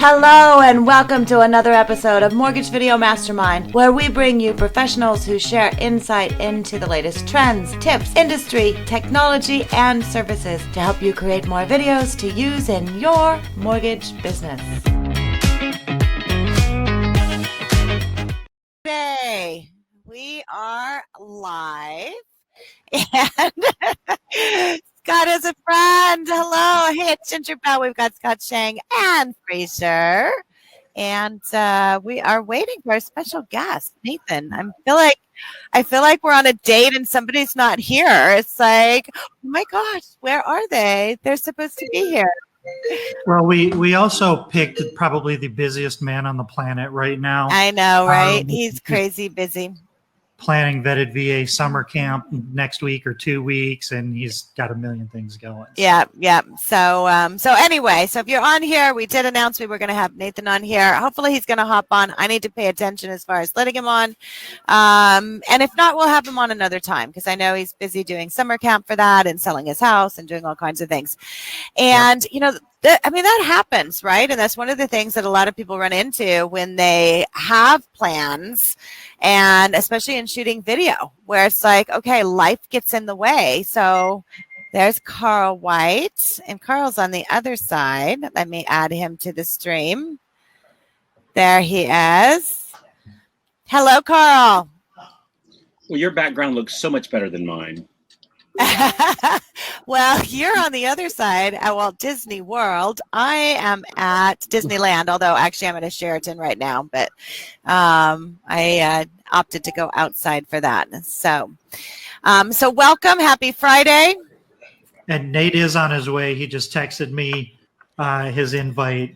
Hello and welcome to another episode of Mortgage Video Mastermind, where we bring you professionals who share insight into the latest trends, tips, industry, technology, and services to help you create more videos to use in your mortgage business. Today, we are live and Scott is a friend. Hello. Hey, it's Ginger Bell. We've got Scott Shang and Fraser. And we are waiting for a special guest, Nathan. I feel like we're on a date and somebody's not here. It's like, oh my gosh, where are they? They're supposed to be here. Well, we also picked probably the busiest man on the planet right now. I know, right? He's crazy busy. Planning vetted VA summer camp next week or 2 weeks, and he's got a million things going. Yeah. So anyway, so if you're on here, we did announce we were going to have Nathan on here. Hopefully he's going to hop on. I need to pay attention as far as letting him on. And if not, we'll have him on another time because I know he's busy doing summer camp for that and selling his house and doing all kinds of things. And, you know, that happens, right? And that's one of the things that a lot of people run into when they have plans, and especially in shooting video, where it's like, okay, life gets in the way. So there's Carl White, and Carl's on the other side. Let me add him to the stream. There he is. Hello, Carl. Well, your background looks so much better than mine. Well, you're on the other side at Walt Disney World. I am at Disneyland, although actually I'm at a Sheraton right now, but I opted to go outside for that. So welcome. Happy Friday. And Nate is on his way. He just texted me his invite.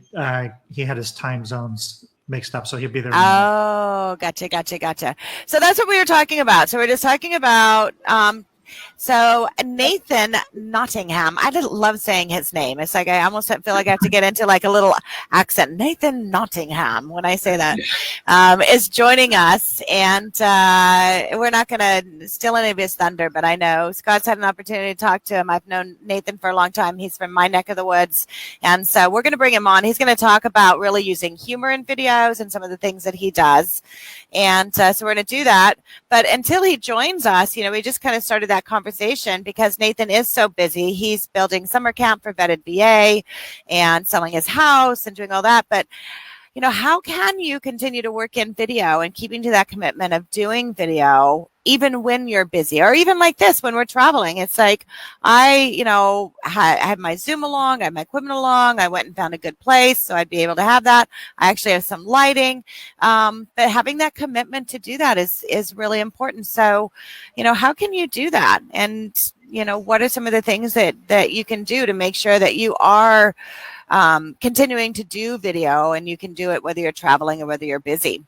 He had his time zones mixed up, so he'll be there. Oh, gotcha. So that's what we were talking about. So we're just talking about so Nathan Nottingham. I love saying his name. It's like I almost feel like I have to get into like a little accent. Nathan Nottingham, when I say that, is joining us, and we're not going to steal any of his thunder, but I know Scott's had an opportunity to talk to him. I've known Nathan for a long time. He's from my neck of the woods, and so we're going to bring him on. He's going to talk about really using humor in videos and some of the things that he does, and so we're going to do that. But until he joins us, you know, we just kind of started that conversation because Nathan is so busy. He's building summer camp for vetted VA and selling his house and doing all that. But, you know, how can you continue to work in video and keeping to that commitment of doing video even when you're busy, or even like this when we're traveling? It's like I have my Zoom along, I have my equipment along. I went and found a good place so I'd be able to have that. I actually have some lighting, but having that commitment to do that is really important. So, you know, how can you do that? And, you know, what are some of the things that you can do to make sure that you are continuing to do video, and you can do it whether you're traveling or whether you're busy?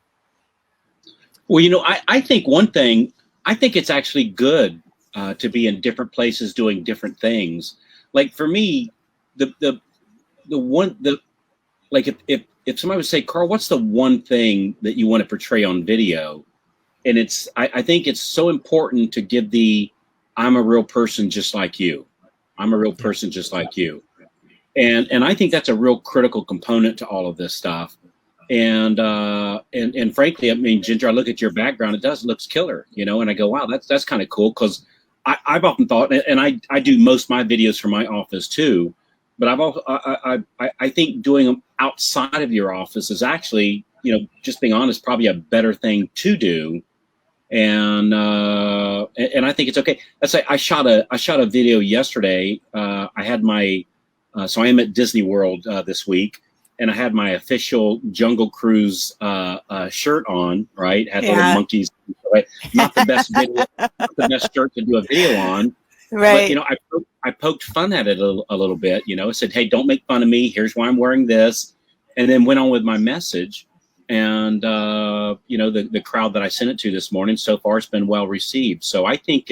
Well, you know, I think one thing, I think it's actually good to be in different places doing different things. Like for me, if somebody would say, Carl, what's the one thing that you want to portray on video? And I think it's so important to give I'm a real person just like you. I'm a real person just like you. And I think that's a real critical component to all of this stuff. And frankly, I mean, Ginger, I look at your background, it looks killer, you know, and I go, wow, that's kind of cool. Cause I've often thought, and I do most of my videos from my office too, but I think doing them outside of your office is actually, you know, just being honest, probably a better thing to do. And I think it's okay. Let's say I shot a video yesterday. I had so I am at Disney World this week, and I had my official Jungle Cruise shirt on, right? Had little monkeys, right? Not the best video, not the best shirt to do a video on, right? But, you know, I poked fun at it a little bit. You know, I said, hey, don't make fun of me. Here's why I'm wearing this, and then went on with my message. And you know, the crowd that I sent it to this morning so far has been well received. So I think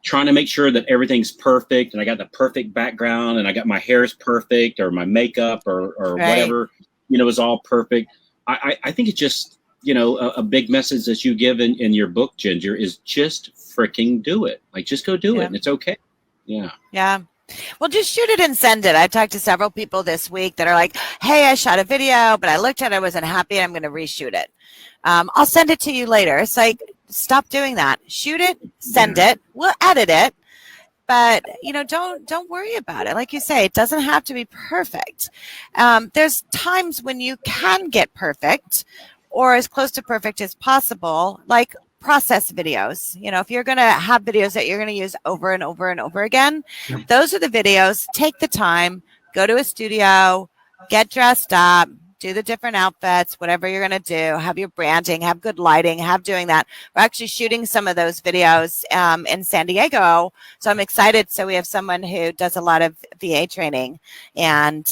trying to make sure that everything's perfect and I got the perfect background and I got my hair's perfect or my makeup or whatever, you know, is all perfect. I think it's just, you know, a big message that you give in your book, Ginger, is just freaking do it. Like, just go do it. And it's okay. Yeah. Well, just shoot it and send it. I've talked to several people this week that are like, hey, I shot a video, but I looked at it, I wasn't happy. I'm going to reshoot it. I'll send it to you later. It's like, stop doing that. Shoot it, send it. We'll edit it. But, don't worry about it. Like you say, it doesn't have to be perfect. There's times when you can get perfect or as close to perfect as possible, like process videos. If you're going to have videos that you're going to use over and over and over again, those are the videos. Take the time, go to a studio, get dressed up, do the different outfits, whatever you're going to do, have your branding, have good lighting, have doing that. We're actually shooting some of those videos in San Diego. So I'm excited. So we have someone who does a lot of VA training, and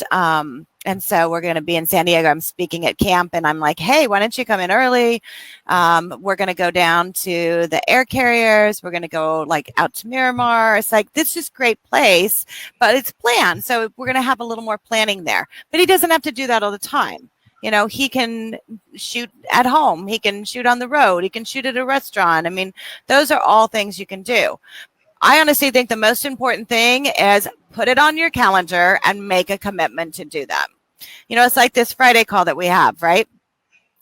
so we're going to be in San Diego. I'm speaking at camp, and I'm like, hey, why don't you come in early? We're going to go down to the air carriers. We're going to go out to Miramar. It's like, this is a great place, but it's planned. So we're going to have a little more planning there. But he doesn't have to do that all the time. He can shoot at home. He can shoot on the road. He can shoot at a restaurant. I mean, those are all things you can do. I honestly think the most important thing is put it on your calendar and make a commitment to do them. It's like this Friday call that we have, right?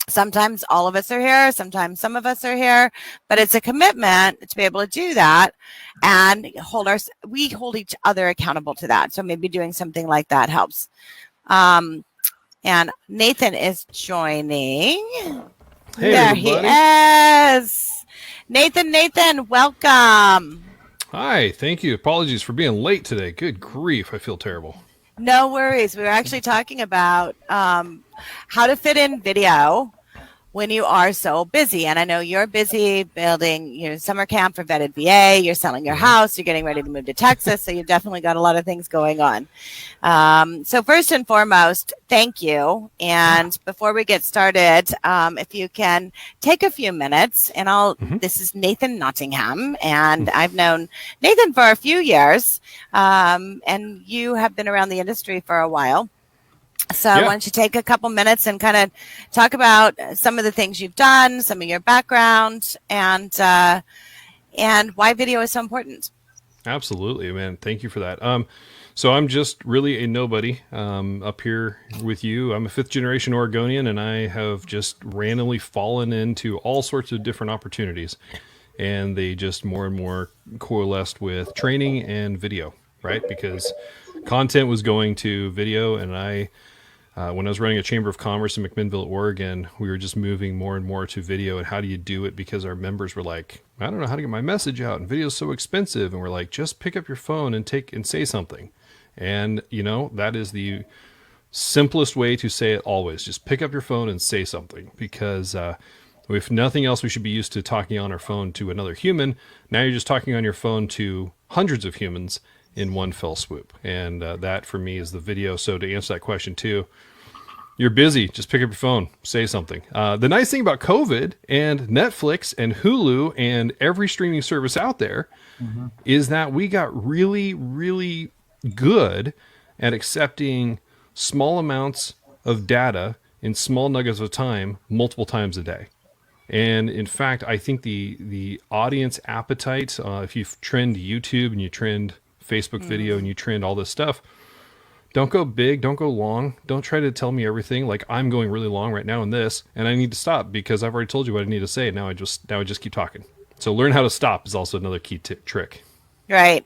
Sometimes all of us are here. Sometimes some of us are here, but it's a commitment to be able to do that and we hold each other accountable to that. So maybe doing something like that helps. And Nathan is joining. Hey, there everybody. he is. Nathan, welcome. Hi, thank you. Apologies for being late today. Good grief, I feel terrible. No worries. We were actually talking about how to fit in video when you are so busy. And I know you're busy building your summer camp for Vetted VA. You're selling your house. You're getting ready to move to Texas. So you've definitely got a lot of things going on. So first and foremost, thank you. And before we get started, if you can take a few minutes, and this is Nathan Nottingham, and I've known Nathan for a few years, and you have been around the industry for a while. So why don't you take a couple minutes and kind of talk about some of the things you've done, some of your background, and why video is so important. Absolutely, man. Thank you for that. So I'm just really a nobody up here with you. I'm a fifth generation Oregonian, and I have just randomly fallen into all sorts of different opportunities. And they just more and more coalesced with training and video, right? Because content was going to video, and when I was running a Chamber of Commerce in McMinnville, Oregon, we were just moving more and more to video. And how do you do it? Because our members were like, I don't know how to get my message out, and video is so expensive. And we're like, just pick up your phone and say something. And that is the simplest way to say it always. Just pick up your phone and say something, because if nothing else, we should be used to talking on our phone to another human. Now you're just talking on your phone to hundreds of humans in one fell swoop. And that for me is the video. So to answer that question too, you're busy, just pick up your phone, say something. The nice thing about COVID and Netflix and Hulu and every streaming service out there is that we got really, really good at accepting small amounts of data in small nuggets of time, multiple times a day. And in fact, I think the audience appetite, if you trend YouTube and you trend Facebook video and you trend all this stuff, don't go big, don't go long, don't try to tell me everything. Like, I'm going really long right now in this, and I need to stop because I've already told you what I need to say. Now I just keep talking. So learn how to stop is also another key trick. Right.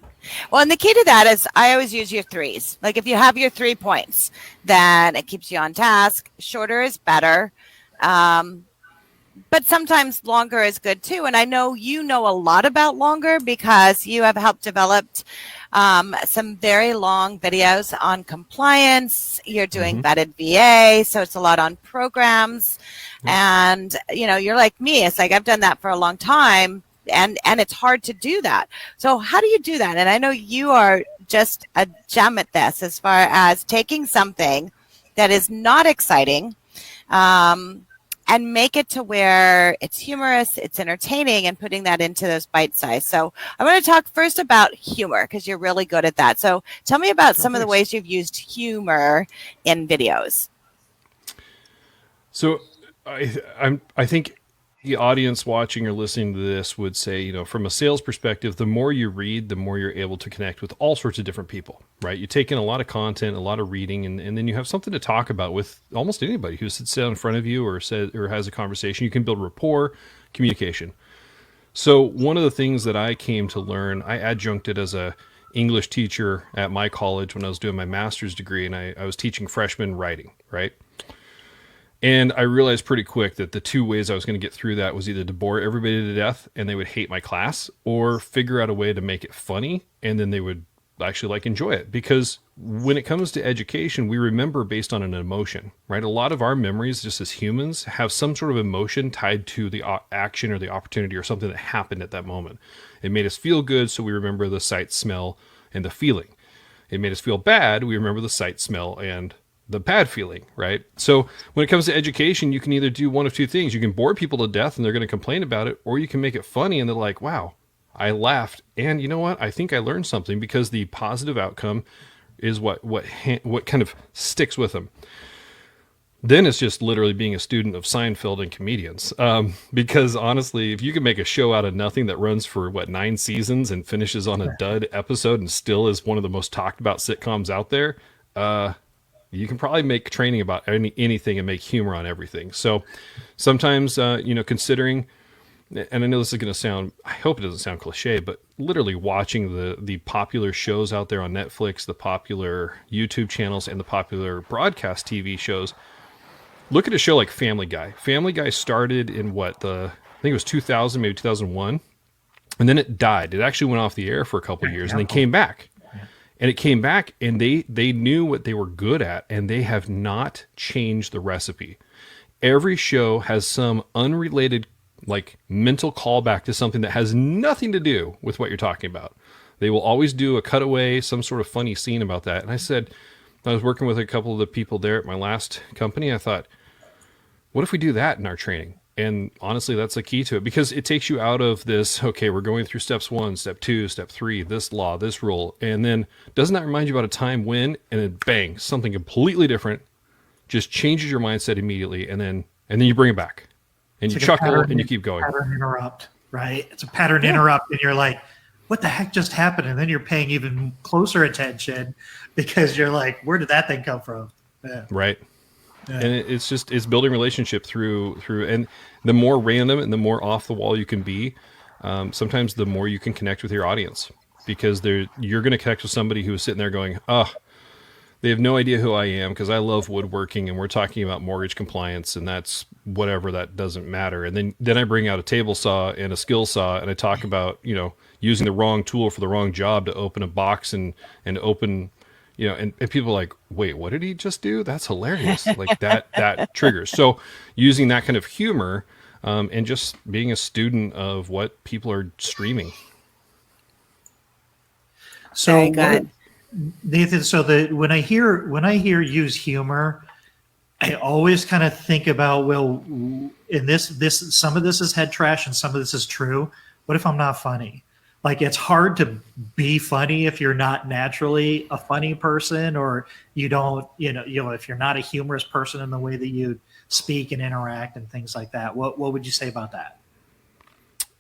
Well, and the key to that is I always use your threes. Like, if you have your 3 points, then it keeps you on task. Shorter is better. But sometimes longer is good too. And I know you know a lot about longer because you have helped develop some very long videos on compliance. You're doing Vetted VA, so it's a lot on programs. And, you're like me. It's like I've done that for a long time, and it's hard to do that. So how do you do that? And I know you are just a gem at this as far as taking something that is not exciting, and make it to where it's humorous, it's entertaining, and putting that into those bite size. So I want to talk first about humor because you're really good at that. So tell me about some of the ways you've used humor in videos. So I think the audience watching or listening to this would say, you know, from a sales perspective, the more you read, the more you're able to connect with all sorts of different people, right? You take in a lot of content, a lot of reading, and then you have something to talk about with almost anybody who sits down in front of you or has a conversation. You can build rapport, communication. So one of the things that I came to learn, I adjuncted as a English teacher at my college when I was doing my master's degree, and I was teaching freshmen writing, right? And I realized pretty quick that the two ways I was going to get through that was either to bore everybody to death and they would hate my class, or figure out a way to make it funny and then they would actually like enjoy it. Because when it comes to education, we remember based on an emotion, right? A lot of our memories just as humans have some sort of emotion tied to the action or the opportunity or something that happened at that moment. It made us feel good, so we remember the sight, smell, and the feeling. It made us feel bad, we remember the sight, smell, and the bad feeling, right? So when it comes to education, you can either do one of two things. You can bore people to death and they're going to complain about it, or you can make it funny and they're like, wow, I laughed. And you know what? I think I learned something, because the positive outcome is what kind of sticks with them. Then it's just literally being a student of Seinfeld and comedians. Because honestly, if you can make a show out of nothing that runs for 9 seasons and finishes on a dud episode and still is one of the most talked about sitcoms out there, you can probably make training about anything and make humor on everything. So sometimes, considering, and I know this is going to sound, I hope it doesn't sound cliche, but literally watching the popular shows out there on Netflix, the popular YouTube channels, and the popular broadcast TV shows. Look at a show like Family Guy. Family Guy started in I think it was 2000, maybe 2001. And then it died. It actually went off the air for a couple of years and then came back. And it came back, and they knew what they were good at, and they have not changed the recipe. Every show has some unrelated, like, mental callback to something that has nothing to do with what you're talking about. They will always do a cutaway, some sort of funny scene about that. And I was working with a couple of the people there at my last company. I thought, what if we do that in our training? And honestly, that's the key to it, because it takes you out of this, okay, we're going through steps 1, step 2, step 3, this law, this rule. And then doesn't that remind you about a time when, and then bang, something completely different just changes your mindset immediately. And then you bring it back and you chuckle and you keep going. Pattern interrupt, right? It's a pattern interrupt. And you're like, what the heck just happened? And then you're paying even closer attention because you're like, where did that thing come from? Yeah. Right. Yeah. And it's building relationship through, and the more random and the more off the wall you can be, sometimes the more you can connect with your audience, because you're going to connect with somebody who is sitting there going, they have no idea who I am because I love woodworking and we're talking about mortgage compliance and that's whatever, that doesn't matter. And then I bring out a table saw and a skill saw and I talk about, using the wrong tool for the wrong job to open a box and open, and people are like, wait, what did he just do? That's hilarious. Like that triggers. So using that kind of humor and just being a student of what people are streaming. So Nathan, so when I hear use humor, I always kind of think about, well, in this some of this is head trash and some of this is true. What if I'm not funny? Like, it's hard to be funny if you're not naturally a funny person, or you don't, if you're not a humorous person in the way that you speak and interact and things like that. What would you say about that?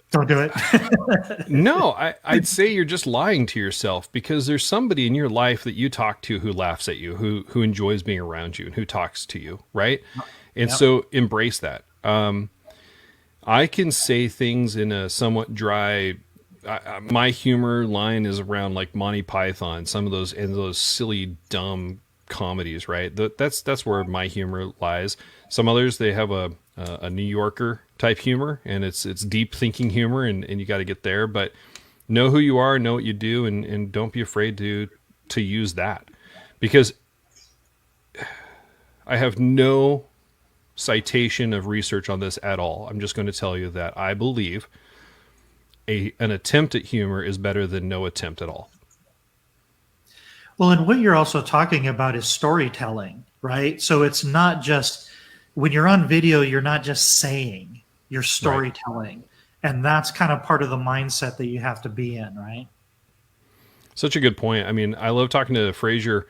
Don't do it. No, I'd say you're just lying to yourself, because there's somebody in your life that you talk to who laughs at you, who enjoys being around you and who talks to you, right? And so embrace that. I can say things in a somewhat dry, my humor line is around like Monty Python, some of those silly, dumb comedies, right? That's where my humor lies. Some others, they have a New Yorker type humor, and it's deep thinking humor, and you got to get there. But know who you are, know what you do, and don't be afraid to use that, because I have no citation of research on this at all. I'm just going to tell you that I believe an attempt at humor is better than no attempt at all. Well, and what you're also talking about is storytelling, right? So it's not just, when you're on video, you're not just saying, you're storytelling. Right. And that's kind of part of the mindset that you have to be in, right? Such a good point. I mean, I love talking to Fraser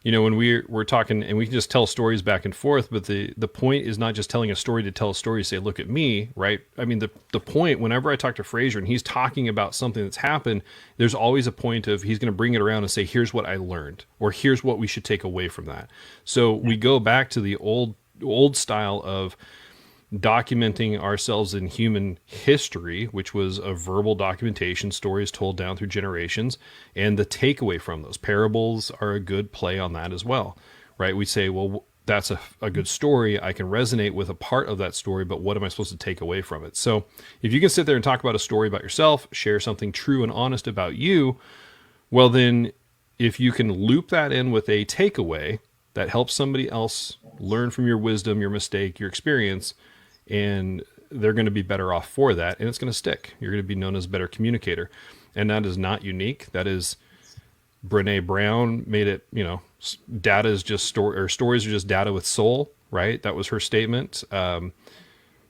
when we're talking and we can just tell stories back and forth, but the point is not just telling a story to tell a story, say, look at me, right? I mean, the point, whenever I talk to Fraser and he's talking about something that's happened, there's always a point of he's going to bring it around and say, here's what I learned, or here's what we should take away from that. So we go back to the old style of documenting ourselves in human history, which was a verbal documentation, stories told down through generations, and the takeaway from those parables are a good play on that as well, right? We say, well, that's a good story. I can resonate with a part of that story, but what am I supposed to take away from it? So if you can sit there and talk about a story about yourself, share something true and honest about you, well, then if you can loop that in with a takeaway that helps somebody else learn from your wisdom, your mistake, your experience, and they're going to be better off for that, and it's going to stick. You're going to be known as a better communicator. And that is not unique. That is, Brene Brown made it, data is just stories are just data with soul, right? That was her statement. Why am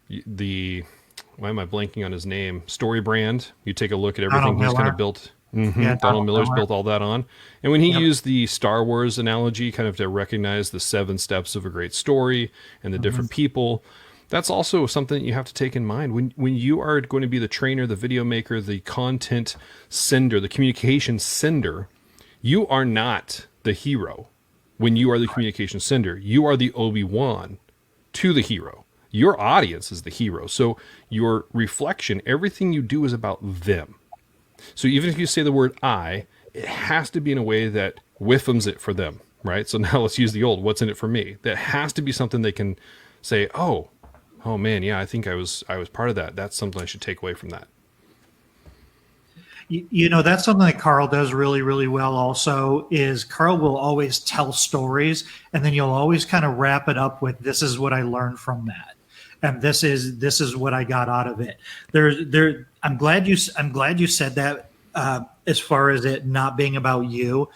I blanking on his name? Story Brand. You take a look at everything he's kind of built. Yeah, Donald Miller's built all that on. And when he used the Star Wars analogy, kind of to recognize the 7 steps of a great story and the different people, that's also something that you have to take in mind. When you are going to be the trainer, the video maker, the content sender, the communication sender, you are not the hero. When you are the communication sender, you are the Obi-Wan to the hero. Your audience is the hero. So your reflection, everything you do is about them. So even if you say the word I, it has to be in a way that whiffums it for them, right? So now let's use the old, what's in it for me? That has to be something they can say, oh man, yeah, I think I was part of that. That's something I should take away from that. That's something that Carl does really, really well also, is Carl will always tell stories, and then you'll always kind of wrap it up with, this is what I learned from that. And this is what I got out of it. I'm glad you said that, as far as it not being about you,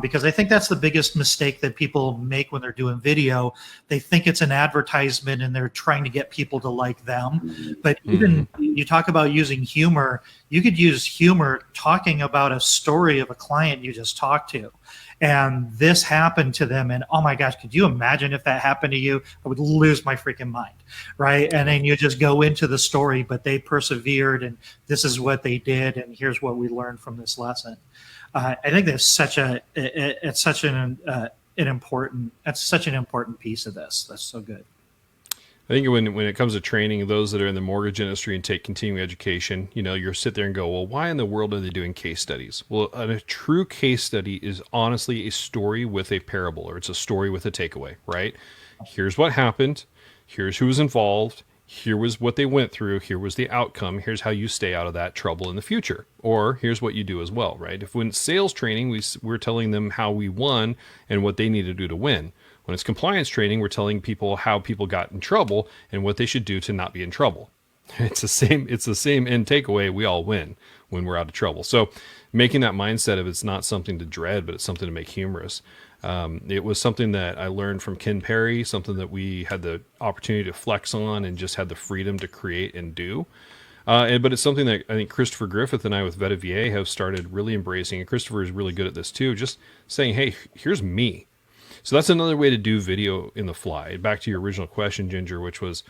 because I think that's the biggest mistake that people make when they're doing video. They think it's an advertisement and they're trying to get people to like them. But even you talk about using humor, you could use humor talking about a story of a client you just talked to. And this happened to them, and oh my gosh, could you imagine if that happened to you? I would lose my freaking mind, right? And then you just go into the story, but they persevered, and this is what they did, and here's what we learned from this lesson. I think that's such an important piece of this. That's so good. I think when it comes to training, those that are in the mortgage industry and take continuing education, you sit there and go, well, why in the world are they doing case studies? Well, a true case study is honestly a story with a parable, or it's a story with a takeaway, right? Here's what happened. Here's who was involved. Here was what they went through. Here was the outcome. Here's how you stay out of that trouble in the future. Or here's what you do as well, right? If when sales training, we're telling them how we won and what they need to do to win. When it's compliance training, we're telling people how people got in trouble and what they should do to not be in trouble. It's the same end takeaway. We all win when we're out of trouble. So making that mindset of it's not something to dread, but it's something to make humorous. It was something that I learned from Ken Perry, something that we had the opportunity to flex on and just had the freedom to create and do. But it's something that I think Christopher Griffith and I with VetaVA have started really embracing. And Christopher is really good at this too, just saying, hey, here's me. So that's another way to do video in the fly. Back to your original question, Ginger, which was,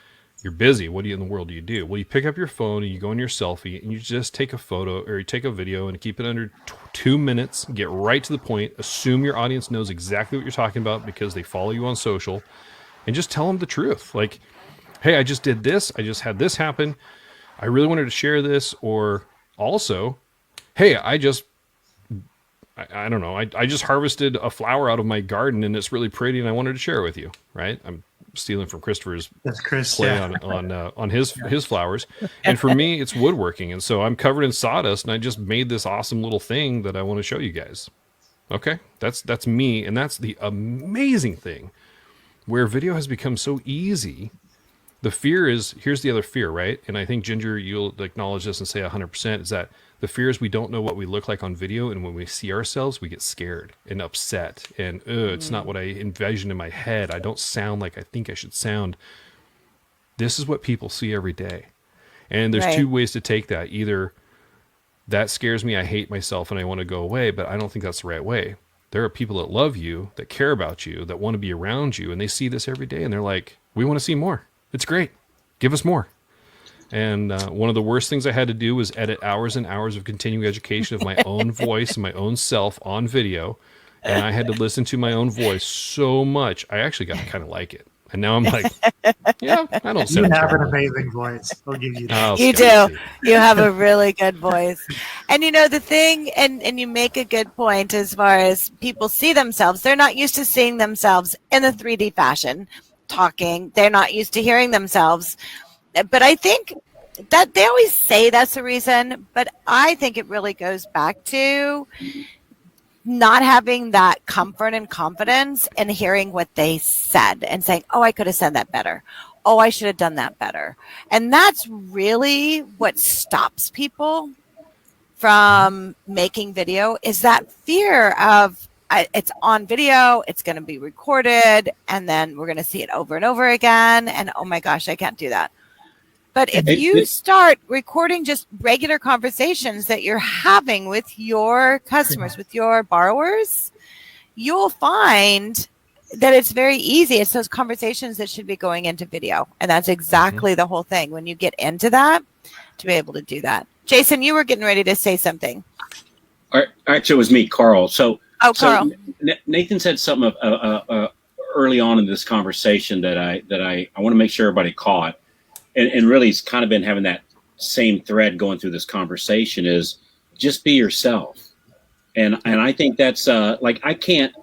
you're busy. What in the world do you do? Well, you pick up your phone and you go on your selfie and you just take a photo or you take a video and keep it under 2 minutes. Get right to the point. Assume your audience knows exactly what you're talking about because they follow you on social, and just tell them the truth. Like, hey, I just did this. I just had this happen. I really wanted to share this. Or also, hey, I don't know. I just harvested a flower out of my garden and it's really pretty and I wanted to share it with you, right? I'm stealing from Christopher's play on his flowers. And for me, it's woodworking. And so I'm covered in sawdust and I just made this awesome little thing that I want to show you guys. Okay. That's me. And that's the amazing thing where video has become so easy. The fear is, here's the other fear, right? And I think Ginger, you'll acknowledge this and say 100% is that the fear is we don't know what we look like on video, and when we see ourselves, we get scared and upset, and it's not what I envisioned in my head. I don't sound like I think I should sound. This is what people see every day. And there's two ways to take that. Either that scares me, I hate myself, and I want to go away, but I don't think that's the right way. there are people that love you, that care about you, that want to be around you, and they see this every day, and they're like, we want to see more. It's great. Give us more. And one of the worst things I had to do was edit hours and hours of continuing education of my own voice and my own self on video. And I had to listen to my own voice so much, I actually got to kind of like it. And now I'm like, yeah, I don't You sound have an terrible. amazing voice. I'll give you that. You do. You have a really good voice. And you know, the thing, and you make a good point as far as people see themselves, they're not used to seeing themselves in the 3D fashion, talking. They're not used to hearing themselves. But I think that they always say that's the reason, but I think it really goes back to not having that comfort and confidence in hearing what they said and saying, oh, I could have said that better. Oh, I should have done that better. And that's really what stops people from making video, is that fear of it's on video, it's going to be recorded, and then we're going to see it over and over again. And oh my gosh, I can't do that. But if you start recording just regular conversations that you're having with your customers, with your borrowers, you'll find that it's very easy. It's those conversations that should be going into video. And that's exactly the whole thing. When you get into that, to be able to do that. Jason, you were getting ready to say something. Actually, it was me, Carl. So Carl. Nathan said something early on in this conversation that I want to make sure everybody caught. And really, he's kind of been having that same thread going through this conversation, is just be yourself. And I think that's like, I can't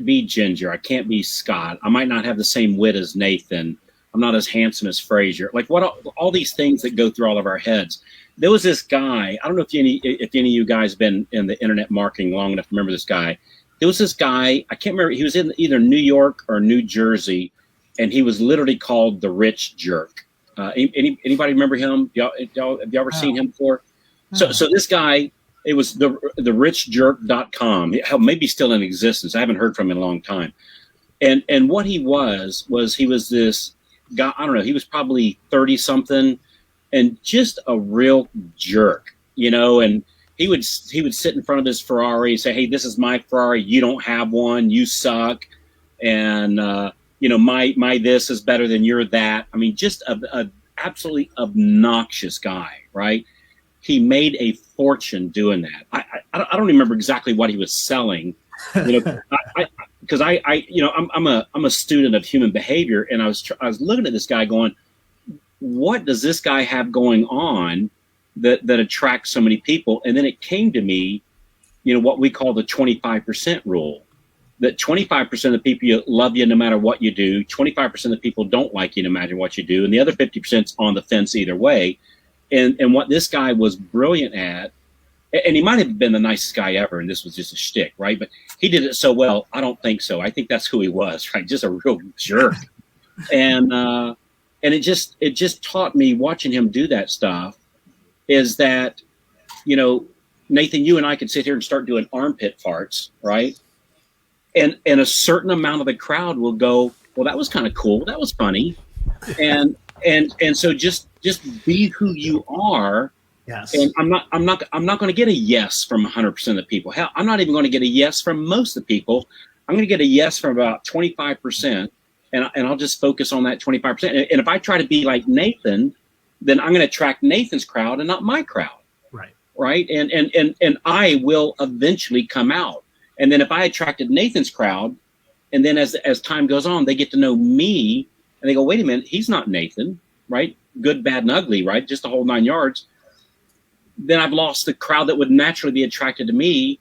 be Ginger. I can't be Scott. I might not have the same wit as Nathan. I'm not as handsome as Frazier. Like all these things that go through all of our heads. There was this guy. I don't know if any of you guys have been in the internet marketing long enough to remember this guy. There was this guy. I can't remember. He was in either New York or New Jersey, and he was literally called the Rich Jerk. Anybody remember him? Have you ever seen him before? So this guy, it was the richjerk.com. Maybe still in existence. I haven't heard from him in a long time. And what he was he was this guy, I don't know, he was probably 30 something and just a real jerk, and he would sit in front of his Ferrari and say, hey, this is my Ferrari. You don't have one. You suck. And, my this is better than your that. I mean, just a absolutely obnoxious guy, right? He made a fortune doing that. I don't remember exactly what he was selling, because I'm a student of human behavior, and I was looking at this guy going, what does this guy have going on that attracts so many people? And then it came to me, what we call the 25% rule. That 25% of the people love you no matter what you do. 25% of the people don't like you no matter what you do. And the other 50% is on the fence either way. And what this guy was brilliant at, and he might have been the nicest guy ever, and this was just a shtick, right? But he did it so well, I don't think so. I think that's who he was, right? Just a real jerk. And it just taught me, watching him do that stuff, is that, Nathan, you and I could sit here and start doing armpit farts, right? And a certain amount of the crowd will go, well, that was kind of cool. That was funny. And so just be who you are. Yes. And I'm not going to get a yes from 100% of the people. Hell, I'm not even going to get a yes from most of the people. I'm going to get a yes from about 25%. And I'll just focus on that 25%. And if I try to be like Nathan, then I'm going to attract Nathan's crowd and not my crowd. Right. Right. And I will eventually come out. And then if I attracted Nathan's crowd, and then as time goes on, they get to know me, and they go, wait a minute, he's not Nathan, right? Good, bad, and ugly, right? Just the whole 9 yards. Then I've lost the crowd that would naturally be attracted to me,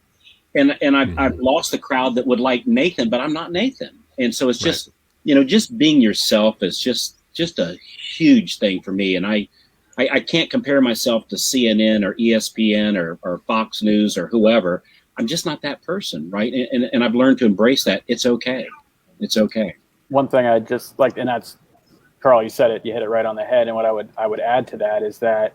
and I've lost the crowd that would like Nathan, but I'm not Nathan. And so it's just, just being yourself is just a huge thing for me. And I can't compare myself to CNN or ESPN or Fox News or whoever. I'm just not that person, right? And I've learned to embrace that. It's okay. It's okay. One thing I just like, and that's, Carl, you said it, you hit it right on the head. And what I would add to that is that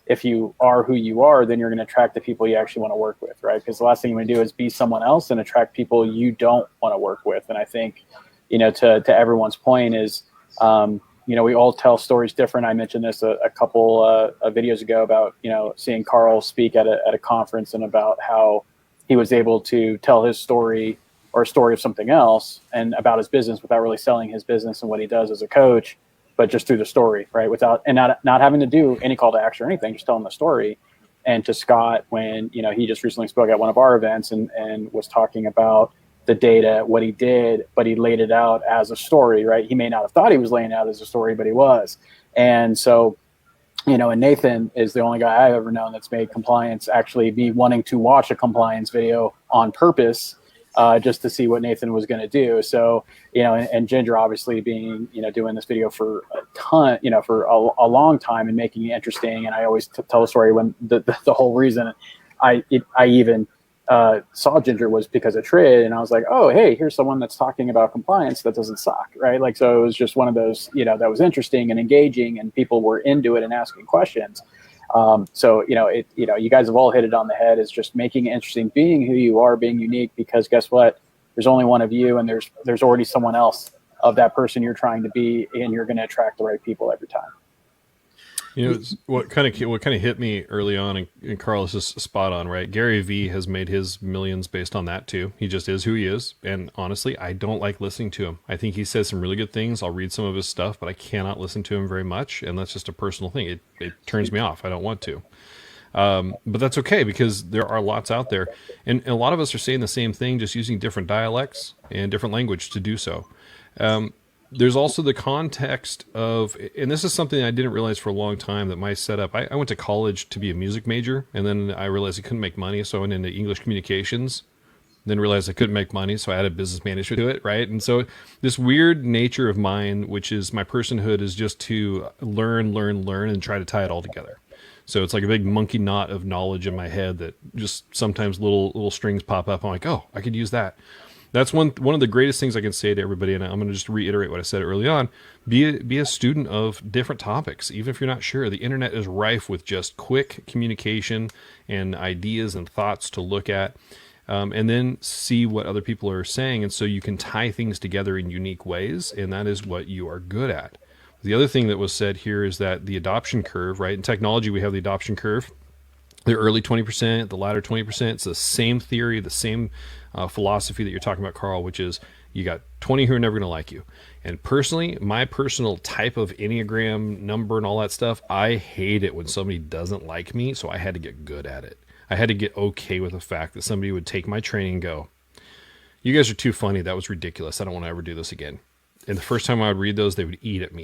if you are who you are, then you're going to attract the people you actually want to work with, right? Because the last thing you want to do is be someone else and attract people you don't want to work with. And I think, to everyone's point is, we all tell stories different. I mentioned this a couple of videos ago about, seeing Carl speak at a conference and about how he was able to tell his story or a story of something else and about his business without really selling his business and what he does as a coach, but just through the story, right? Without, and not having to do any call to action or anything, just telling the story. And to Scott, when, he just recently spoke at one of our events and was talking about the data, what he did, but he laid it out as a story, right? He may not have thought he was laying it out as a story, but he was. And so, and Nathan is the only guy I've ever known that's made compliance actually be wanting to watch a compliance video on purpose, just to see what Nathan was going to do. So, and Ginger obviously being, doing this video for a ton, for a long time and making it interesting. And I always tell the story when the whole reason I even saw Ginger was because of Trid, and I was like, oh, hey, here's someone that's talking about compliance that doesn't suck, right? Like, so it was just one of those, that was interesting and engaging, and people were into it and asking questions. So, you guys have all hit it on the head. Is just making it interesting, being who you are, being unique, because guess what? There's only one of you, and there's already someone else of that person you're trying to be, and you're going to attract the right people every time. What kind of hit me early on, and Carl is just spot on, right? Gary Vee has made his millions based on that too. He just is who he is, and honestly, I don't like listening to him. I think he says some really good things. I'll read some of his stuff, but I cannot listen to him very much, and that's just a personal thing. It turns me off. I don't want to. But that's okay, because there are lots out there, and a lot of us are saying the same thing, just using different dialects and different language to do so. There's also the context of, and this is something I didn't realize for a long time, that my setup, I went to college to be a music major, and then I realized I couldn't make money, so I went into English communications, then realized I couldn't make money, so I added business management to it, right? And so this weird nature of mine, which is my personhood, is just to learn, and try to tie it all together. So it's like a big monkey knot of knowledge in my head that just sometimes little strings pop up. I'm like, oh, I could use that. That's one of the greatest things I can say to everybody, and I'm going to just reiterate what I said early on. Be a student of different topics, even if you're not sure. The internet is rife with just quick communication and ideas and thoughts to look at, and then see what other people are saying, and so you can tie things together in unique ways, and that is what you are good at. The other thing that was said here is that the adoption curve, right? In technology, we have the adoption curve. The early 20%, the latter 20%, it's the same theory, the same philosophy that you're talking about, Carl, which is you got 20 who are never going to like you. And personally, my personal type of Enneagram number and all that stuff, I hate it when somebody doesn't like me, so I had to get good at it. I had to get okay with the fact that somebody would take my training and go, you guys are too funny. That was ridiculous. I don't want to ever do this again. And the first time I would read those, they would eat at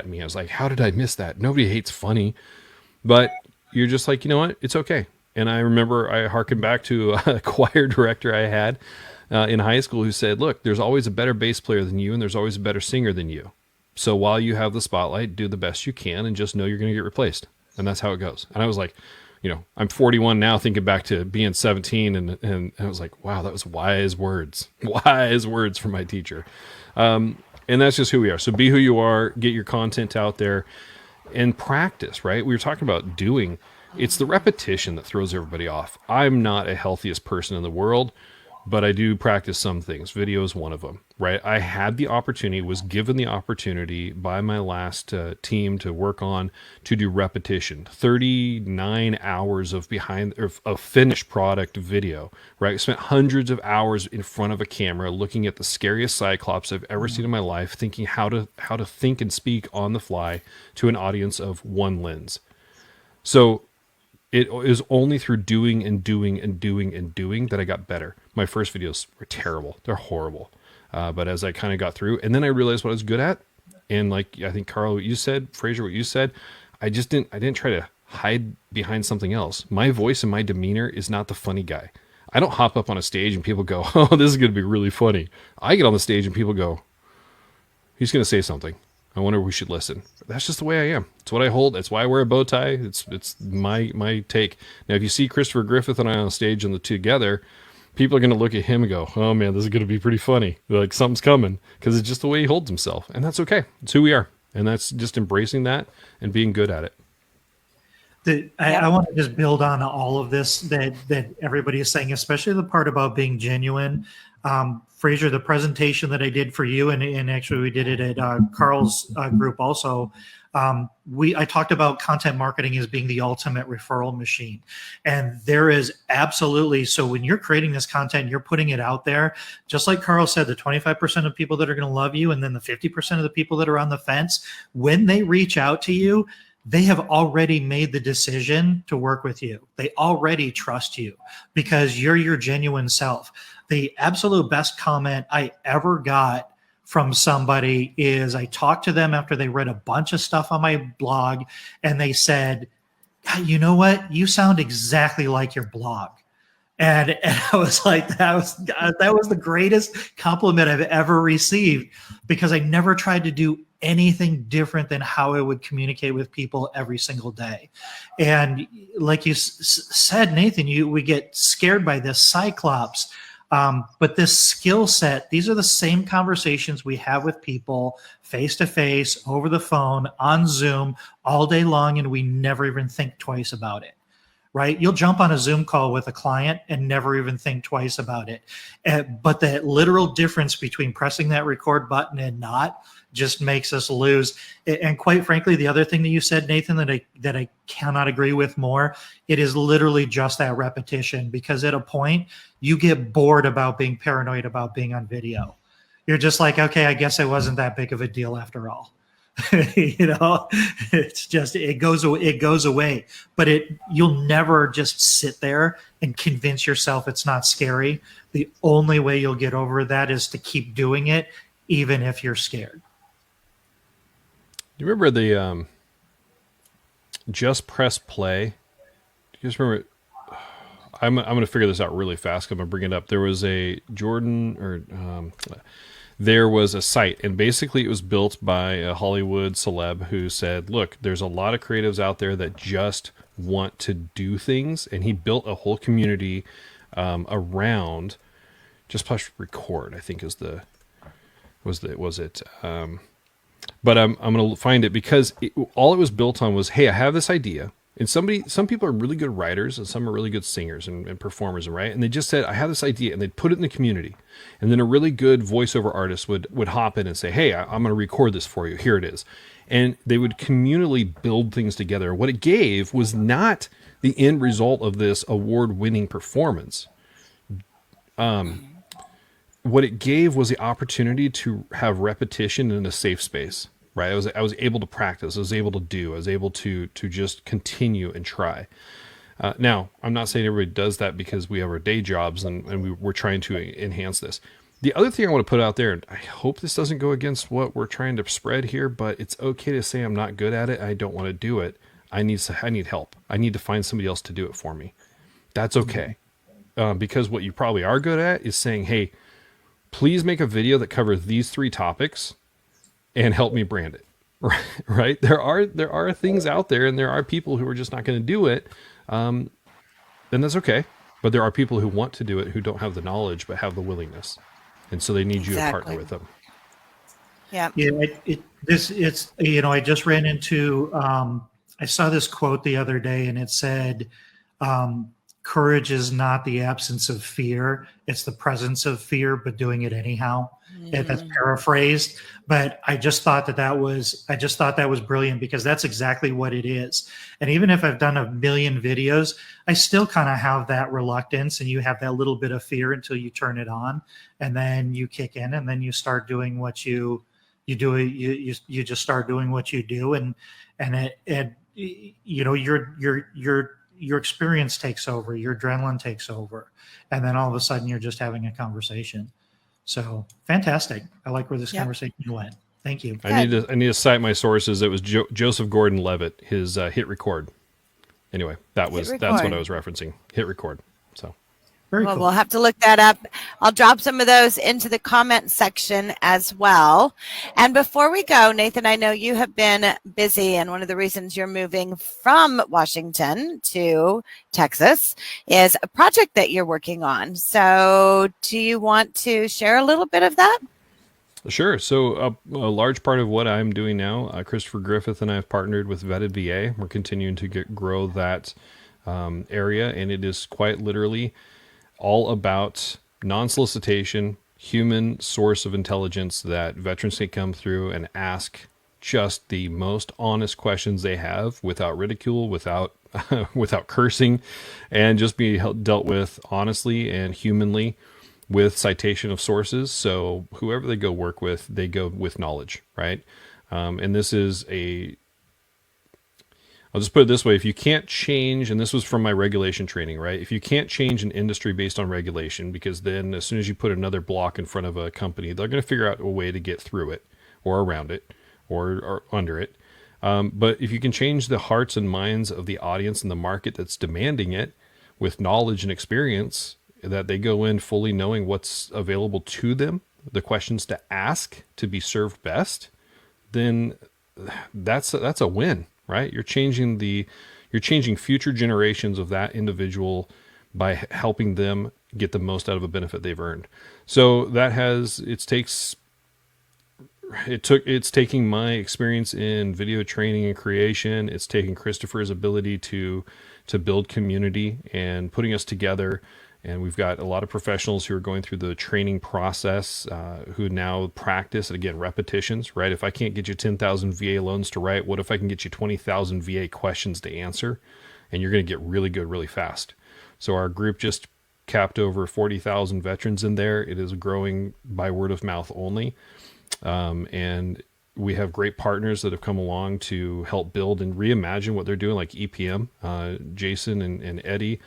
me. I was like, how did I miss that? Nobody hates funny. But you're just like, you know what? It's okay. And I remember I harkened back to a choir director I had in high school who said, look, there's always a better bass player than you, and there's always a better singer than you. So while you have the spotlight, do the best you can, and just know you're going to get replaced. And that's how it goes. And I was like, I'm 41 now, thinking back to being 17, and I was like, wow, that was wise words from my teacher. And that's just who we are. So be who you are, get your content out there, and practice, right? We were talking about doing. It's the repetition that throws everybody off. I'm not a healthiest person in the world, but I do practice some things. Video is one of them, right? I had the opportunity, was given the opportunity by my last team to work on, to do repetition, 39 hours of finished product video, right? I spent hundreds of hours in front of a camera looking at the scariest cyclops I've ever seen in my life, thinking how to think and speak on the fly to an audience of one lens. So it is only through doing that I got better. My first videos were terrible. They're horrible. But as I kind of got through, and then I realized what I was good at. And like, I think Carl, what you said, Fraser, what you said, I didn't try to hide behind something else. My voice and my demeanor is not the funny guy. I don't hop up on a stage and people go, oh, this is going to be really funny. I get on the stage and people go, he's going to say something. I wonder if we should listen. That's just the way I am. It's what I hold. It's why I wear a bow tie. It's my take. Now, if you see Christopher Griffith and I on stage and the two together, people are going to look at him and go, oh man, this is going to be pretty funny. Like something's coming, because it's just the way he holds himself. And that's okay. It's who we are. And that's just embracing that and being good at it. I want to just build on all of this that everybody is saying, especially the part about being genuine. Fraser, the presentation that I did for you, and actually we did it at Carl's group also. I talked about content marketing as being the ultimate referral machine. And there is absolutely, so when you're creating this content, you're putting it out there, just like Carl said, the 25% of people that are going to love you, and then the 50% of the people that are on the fence, when they reach out to you, they have already made the decision to work with you. They already trust you because you're your genuine self. The absolute best comment I ever got from somebody is I talked to them after they read a bunch of stuff on my blog, and they said, you know what? You sound exactly like your blog. And I was like, that was the greatest compliment I've ever received, because I never tried to do anything different than how I would communicate with people every single day. And like you said, Nathan, we get scared by this cyclops. But this skill set, these are the same conversations we have with people face to face, over the phone, on Zoom, all day long, and we never even think twice about it, right? You'll jump on a Zoom call with a client and never even think twice about it. But the literal difference between pressing that record button and not just makes us lose. And quite frankly, the other thing that you said, Nathan, that I cannot agree with more, it is literally just that repetition, because at a point you get bored about being paranoid about being on video. You're just like, okay, I guess it wasn't that big of a deal after all. It's just, it goes away, but you'll never just sit there and convince yourself it's not scary. The only way you'll get over that is to keep doing it, even if you're scared. Do you remember the just press play? Do you guys remember? I'm going to figure this out really fast. I'm going to bring it up. There was a there was a site, and basically it was built by a Hollywood celeb who said, look, there's a lot of creatives out there that just want to do things, and he built a whole community around just press record, I think was it. But I'm going to find it, because all it was built on was, hey, I have this idea. And some people are really good writers, and some are really good singers and performers, right? And they just said, I have this idea, and they'd put it in the community. And then a really good voiceover artist would hop in and say, hey, I'm going to record this for you. Here it is. And they would communally build things together. What it gave was not the end result of this award-winning performance. What it gave was the opportunity to have repetition in a safe space, right? I was able to practice. I was able to just continue and try. Now, I'm not saying everybody does that because we have our day jobs and we're trying to enhance this. The other thing I want to put out there, and I hope this doesn't go against what we're trying to spread here, but it's okay to say I'm not good at it. I don't want to do it. I need help. I need to find somebody else to do it for me. That's okay. Because what you probably are good at is saying, hey, please make a video that covers these 3 topics and help me brand it. Right? There are things out there, and there are people who are just not going to do it. Then that's okay. But there are people who want to do it, who don't have the knowledge, but have the willingness. And so they need you to partner with them. Yeah. Yeah. I just ran into, I saw this quote the other day, and it said, courage is not the absence of fear. It's the presence of fear, but doing it anyhow. And that's paraphrased, but I just thought that was brilliant, because that's exactly what it is. And even if I've done a million videos, I still kind of have that reluctance, and you have that little bit of fear until you turn it on, and then you kick in, and then you start doing what you do. You just start doing what you do, and your experience takes over, your adrenaline takes over, and then all of a sudden you're just having a conversation. So fantastic. I like where this conversation went. Thank you. I need to cite my sources. It was Joseph Gordon-Levitt, his hit record. Anyway, that's what I was referencing. Hit record. So very cool. We'll have to look that up. I'll drop some of those into the comment section as well. And before we go, Nathan, I know you have been busy, and one of the reasons you're moving from Washington to Texas is a project that you're working on. So do you want to share a little bit of that? Sure. So a large part of what I'm doing now, Christopher Griffith and I have partnered with Vetted VA. We're continuing to grow that area, and it is quite literally all about non-solicitation, human source of intelligence that veterans can come through and ask just the most honest questions they have without ridicule, without without cursing, and just be dealt with honestly and humanly with citation of sources. So whoever they go work with, they go with knowledge, right? And this is I'll just put it this way. If you can't change, and this was from my regulation training, right? If you can't change an industry based on regulation, because then as soon as you put another block in front of a company, they're going to figure out a way to get through it or around it or under it. But if you can change the hearts and minds of the audience and the market that's demanding it with knowledge and experience, that they go in fully knowing what's available to them, the questions to ask to be served best, then that's a win, right? You're changing future generations of that individual by helping them get the most out of a benefit they've earned. So it's taking my experience in video training and creation. It's taking Christopher's ability to build community and putting us together. And we've got a lot of professionals who are going through the training process, who now practice, and again, repetitions, right? If I can't get you 10,000 VA loans to write, what if I can get you 20,000 VA questions to answer? And you're going to get really good really fast. So our group just capped over 40,000 veterans in there. It is growing by word of mouth only. And we have great partners that have come along to help build and reimagine what they're doing, like EPM, Jason and Eddie,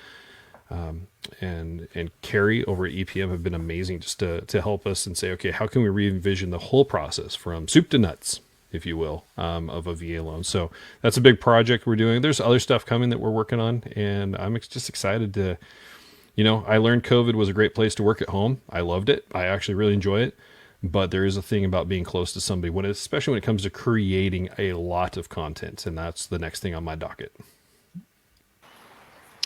and Carrie over at EPM have been amazing just to help us and say, okay, how can we re-envision the whole process from soup to nuts, if you will, of a VA loan. So that's a big project we're doing. There's other stuff coming that we're working on, and I'm just excited to, I learned COVID was a great place to work at home. I loved it. I actually really enjoy it. But there is a thing about being close to somebody, especially when it comes to creating a lot of content, and that's the next thing on my docket.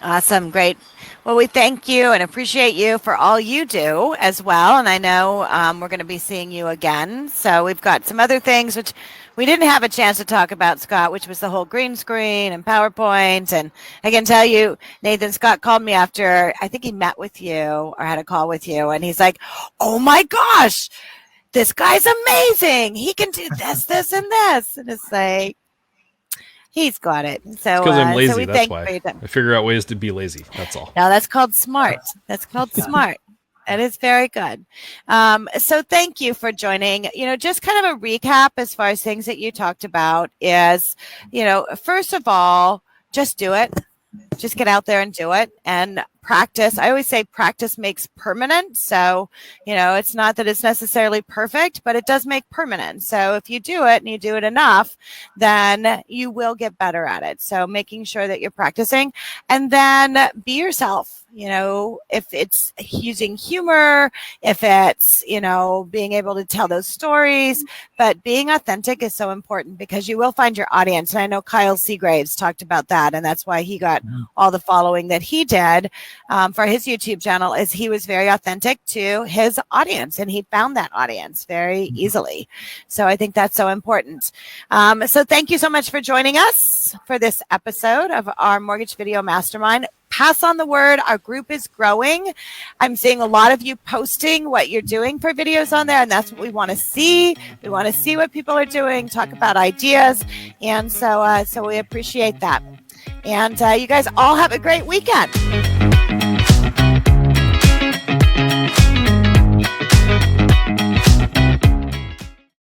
Awesome. Great. Well, we thank you and appreciate you for all you do as well. And I know we're going to be seeing you again. So we've got some other things which we didn't have a chance to talk about, Scott, which was the whole green screen and PowerPoint. And I can tell you, Nathan, Scott called me after, I think he met with you or had a call with you. And he's like, oh my gosh, this guy's amazing. He can do this, this, and this. And it's like, he's got it. So because I'm lazy. So we that's why I figure out ways to be lazy. That's all. No, that's called smart. That's called smart. That is very good. So thank you for joining. Just kind of a recap as far as things that you talked about is, first of all, just do it. Just get out there and do it and practice. I always say practice makes permanent. So, it's not that it's necessarily perfect, but it does make permanent. So if you do it and you do it enough, then you will get better at it. So making sure that you're practicing, and then be yourself. If it's using humor, if it's, being able to tell those stories, but being authentic is so important because you will find your audience. And I know Kyle Seagraves talked about that. And that's why he got all the following that he did for his YouTube channel, is he was very authentic to his audience and he found that audience very easily. So I think that's so important. So thank you so much for joining us for this episode of our Mortgage Video Mastermind. Pass on the word. Our group is growing. I'm seeing a lot of you posting what you're doing for videos on there, and that's what we want to see. We want to see what people are doing, talk about ideas, and so we appreciate that. And you guys all have a great weekend.